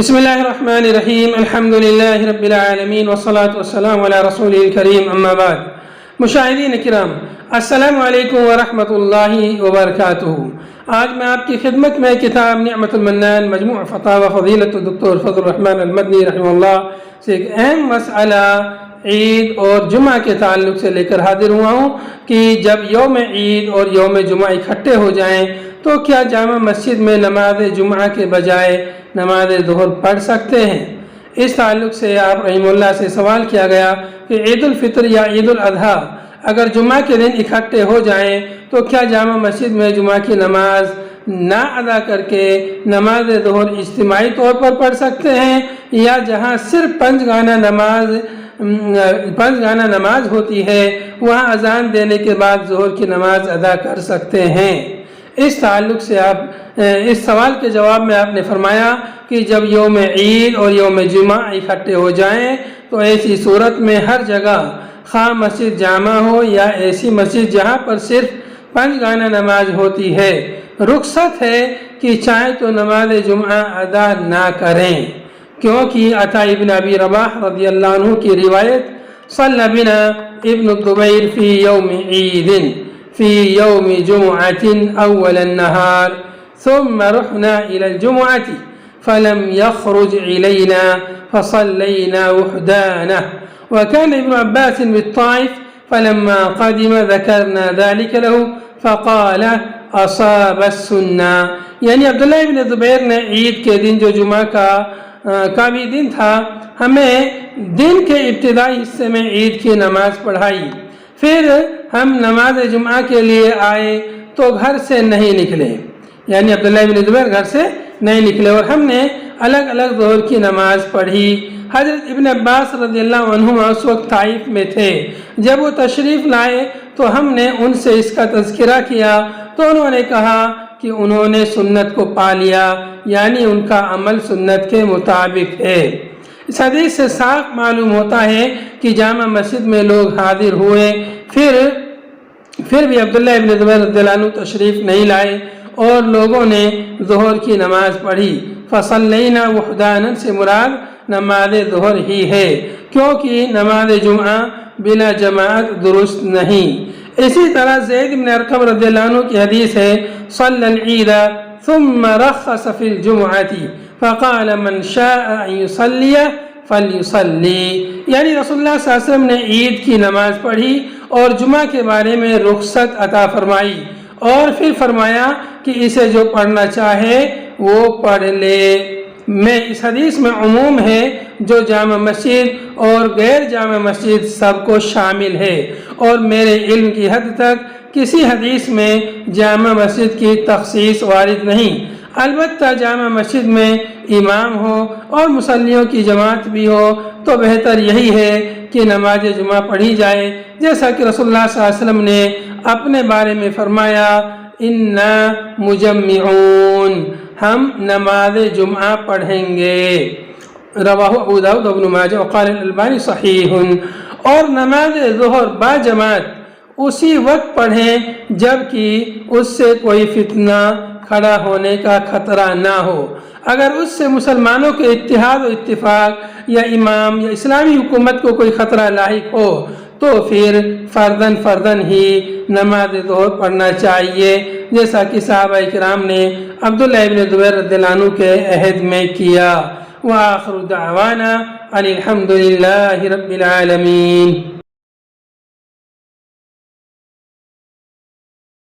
بسم اللہ الرحمن الرحیم الحمد للہ رب العالمین والصلاة والسلام علی رسول الکریم اما بعد۔ مشاہدین کرام، السلام علیکم ورحمۃ اللہ وبرکاتہ۔ آج میں آپ کی خدمت میں کتاب نعمت المنان مجموع فتاوی فضیلت الدکتور فضل الرحمن المدنی رحمہ اللہ سے ایک اہم مسئلہ عید اور جمعہ کے تعلق سے لے کر حاضر ہوا ہوں کہ جب یوم عید اور یوم جمعہ اکٹھے ہو جائیں تو کیا جامع مسجد میں نماز جمعہ کے بجائے نماز ظہر پڑھ سکتے ہیں؟ اس تعلق سے آپ رحمہ اللہ سے سوال کیا گیا کہ عید الفطر یا عید الاضحیٰ اگر جمعہ کے دن اکٹھے ہو جائیں تو کیا جامع مسجد میں جمعہ کی نماز نہ ادا کر کے نماز ظہر اجتماعی طور پر پڑھ سکتے ہیں، یا جہاں صرف پنج گانا نماز ہوتی ہے وہاں اذان دینے کے بعد ظہر کی نماز ادا کر سکتے ہیں؟ اس تعلق سے اس سوال کے جواب میں آپ نے فرمایا کہ جب یوم عید اور یوم جمعہ اکٹھے ہو جائیں تو ایسی صورت میں ہر جگہ خواہ مسجد جامع ہو یا ایسی مسجد جہاں پر صرف پنج گانا نماز ہوتی ہے، رخصت ہے کہ چاہے تو نماز جمعہ ادا نہ کریں، کیونکہ عطا ابن ابی رباح رضی اللہ عنہ کی روایت صلی بنا ابن الزبیر فی یوم عید في يوم جمعة أول النهار ثم رحنا إلى الجمعة فلم يخرج إلينا فصلينا وحدانه، وكان ابن عباس بالطائف فلما قدم ذكرنا ذلك له فقال أصاب السنة۔ یعنی عبداللہ ابن زبیر نے عید کے دن جو جمعہ کا بھی دن تھا ہمیں دن کے ابتدائی حصے میں عید کی نماز پڑھائی، پھر ہم نماز جمعہ کے لیے آئے تو گھر سے نہیں نکلے، یعنی عبداللہ بن زبیر گھر سے نہیں نکلے اور ہم نے الگ الگ ظہر کی نماز پڑھی۔ حضرت ابن عباس رضی اللہ عنہما اس وقت طائف میں تھے، جب وہ تشریف لائے تو ہم نے ان سے اس کا تذکرہ کیا تو انہوں نے کہا کہ انہوں نے سنت کو پا لیا، یعنی ان کا عمل سنت کے مطابق ہے۔ اس حدیث سے صاف معلوم ہوتا ہے کہ جامع مسجد میں لوگ حاضر ہوئے، پھر بھی عبداللہ ابن زبیر رضی اللہ عنہ تشریف نہیں لائے اور لوگوں نے ظہر کی نماز پڑھی۔ فصلینا وحدانا سے مراد نماز ظہر ہی ہے، کیونکہ نماز جمعہ بلا جماعت درست نہیں۔ اسی طرح زید بن ارقم رضی اللہ عنہ کی حدیث ہے صلی العید ثم رخص فی الجمعۃ فقال من شاء ان یصلی فلیصلی، یعنی رسول اللہ صلی اللہ علیہ وسلم نے عید کی نماز پڑھی اور جمعہ کے بارے میں رخصت عطا فرمائی اور پھر فرمایا کہ اسے جو پڑھنا چاہے وہ پڑھ لے۔ میں اس حدیث میں عموم ہے جو جامع مسجد اور غیر جامع مسجد سب کو شامل ہے، اور میرے علم کی حد تک کسی حدیث میں جامع مسجد کی تخصیص وارد نہیں۔ البتہ جامع مسجد میں امام ہو اور مصلیوں کی جماعت بھی ہو تو بہتر یہی ہے کہ نماز جمعہ پڑھی جائے، جیسا کہ رسول اللہ صلی اللہ علیہ وسلم نے اپنے بارے میں فرمایا اِنَّا مُجَمِّعُونَ، ہم نماز جمعہ پڑھیں گے، رواہ ابو داؤد ابن ماجہ وقال الالبانی صحیح۔ اور نماز ظہر با جماعت اسی وقت پڑھیں جب کہ اس سے کوئی فتنہ کھڑا ہونے کا خطرہ نہ ہو۔ اگر اس سے مسلمانوں کے اتحاد و اتفاق یا امام یا اسلامی حکومت کو کوئی خطرہ لاحق ہو تو پھر فردن ہی نماز ظہر پڑھنا چاہیے، جیسا کہ صحابہ کرام نے عبداللہ ابن زبیر رضی اللہ عنہ کے عہد میں کیا۔ وآخر دعوانا ان الحمد للہ رب العالمین۔